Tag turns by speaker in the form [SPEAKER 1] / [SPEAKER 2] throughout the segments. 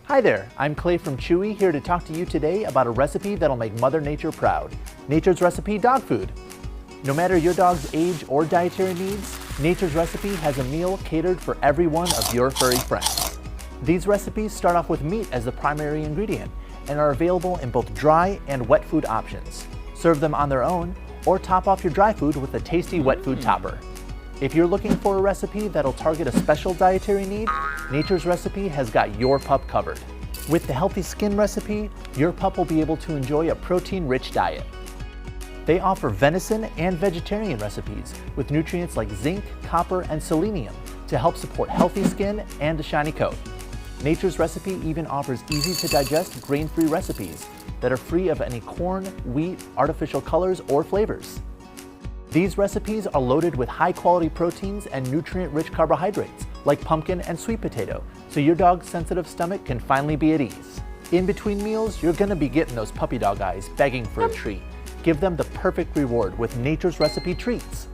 [SPEAKER 1] Hi there, I'm Clay from Chewy, here to talk to you today about a recipe that'll make Mother Nature proud. Nature's Recipe dog food. No matter your dog's age or dietary needs, Nature's Recipe has a meal catered for every one of your furry friends. These recipes start off with meat as the primary ingredient and are available in both dry and wet food options. Serve them on their own or top off your dry food with a tasty wet food topper. If you're looking for a recipe that'll target a special dietary need, Nature's Recipe has got your pup covered. With the Healthy Skin recipe, your pup will be able to enjoy a protein-rich diet. They offer venison and vegetarian recipes with nutrients like zinc, copper, and selenium to help support healthy skin and a shiny coat. Nature's Recipe even offers easy-to-digest grain-free recipes that are free of any corn, wheat, artificial colors, or flavors. These recipes are loaded with high-quality proteins and nutrient-rich carbohydrates like pumpkin and sweet potato, so your dog's sensitive stomach can finally be at ease. In between meals, you're gonna be getting those puppy dog eyes begging for a treat. Give them the perfect reward with Nature's Recipe treats.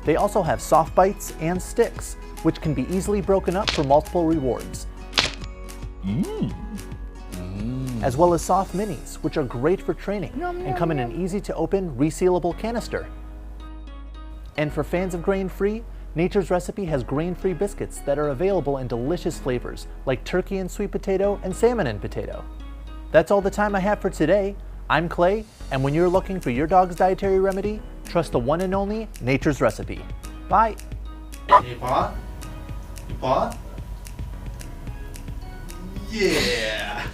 [SPEAKER 1] They also have soft bites and sticks, which can be easily broken up for multiple rewards. As well as soft minis, which are great for training and come in an easy-to-open, resealable canister. And for fans of grain-free, Nature's Recipe has grain-free biscuits that are available in delicious flavors like turkey and sweet potato and salmon and potato. That's all the time I have for today. I'm Clay, and when you're looking for your dog's dietary remedy, trust the one and only Nature's Recipe. Bye!
[SPEAKER 2] Hey, paw? You paw? Yeah!